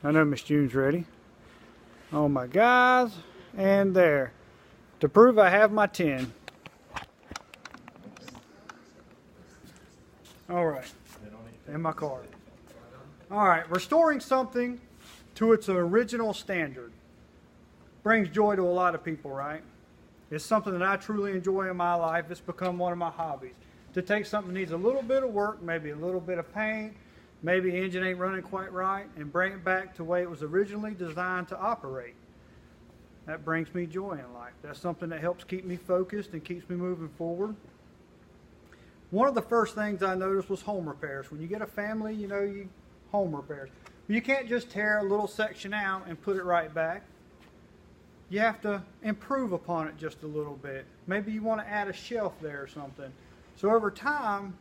I know Miss June's ready. Oh my guys, and there. To prove I have my 10. Alright, and my card. Alright, restoring something to its original standard brings joy to a lot of people, right? It's something that I truly enjoy in my life. It's become one of my hobbies. To take something that needs a little bit of work, maybe a little bit of paint, maybe the engine ain't running quite right, and bring it back to the way it was originally designed to operate. That brings me joy in life. That's something that helps keep me focused and keeps me moving forward. One of the first things I noticed was home repairs. When you get a family, home repairs. You can't just tear a little section out and put it right back. You have to improve upon it just a little bit. Maybe you want to add a shelf there or something. So over time,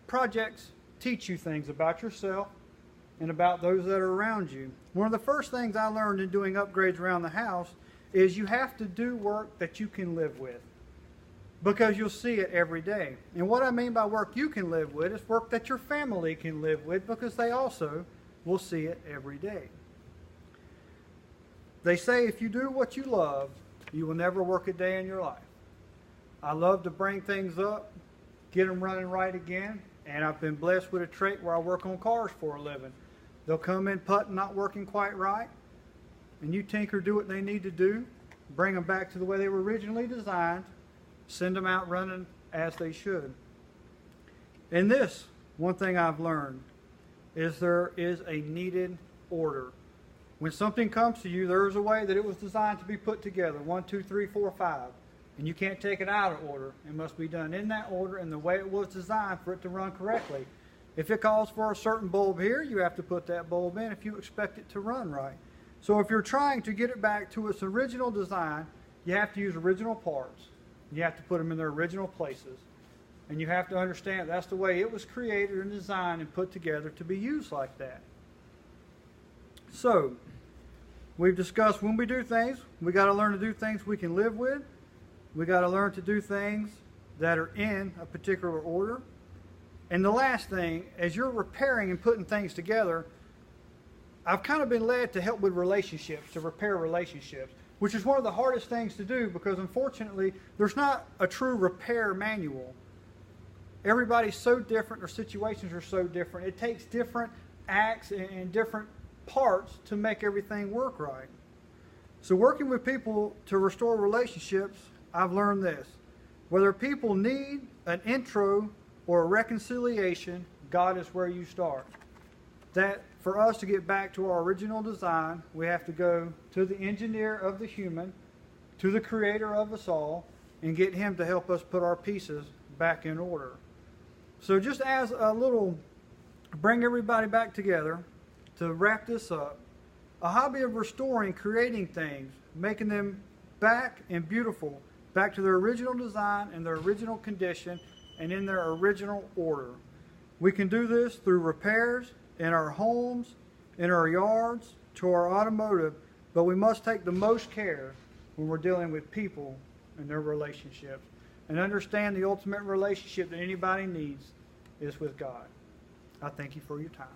projects teach you things about yourself and about those that are around you. One of the first things I learned in doing upgrades around the house is you have to do work that you can live with, because you'll see it every day. And what I mean by work you can live with is work that your family can live with, because they also will see it every day. They say if you do what you love, you will never work a day in your life. I love to bring things up, get them running right again, and I've been blessed with a trait where I work on cars for a living. They'll come in putting not working quite right, and you tinker, do what they need to do, bring them back to the way they were originally designed, send them out running as they should. In this, one thing I've learned is there is a needed order. When something comes to you, there is a way that it was designed to be put together. 1, 2, 3, 4, 5. And you can't take it out of order. It must be done in that order and the way it was designed for it to run correctly. If it calls for a certain bulb here, you have to put that bulb in if you expect it to run right. So if you're trying to get it back to its original design, you have to use original parts. You have to put them in their original places. And you have to understand that's the way it was created and designed and put together to be used like that. So, we've discussed when we do things, we got to learn to do things we can live with. We got to learn to do things that are in a particular order. And the last thing, as you're repairing and putting things together, I've kind of been led to help with relationships, to repair relationships, which is one of the hardest things to do, because unfortunately there's not a true repair manual. Everybody's so different, their situations are so different. It takes different acts and different parts to make everything work right. So working with people to restore relationships, I've learned this. Whether people need an intro or a reconciliation, God is where you start. That for us to get back to our original design, we have to go to the engineer of the human, to the creator of us all, and get him to help us put our pieces back in order. So just as a little, bring everybody back together, to wrap this up, a hobby of restoring, creating things, making them back and beautiful, back to their original design and their original condition and in their original order. We can do this through repairs in our homes, in our yards, to our automotive, but we must take the most care when we're dealing with people and their relationships, and understand the ultimate relationship that anybody needs is with God. I thank you for your time.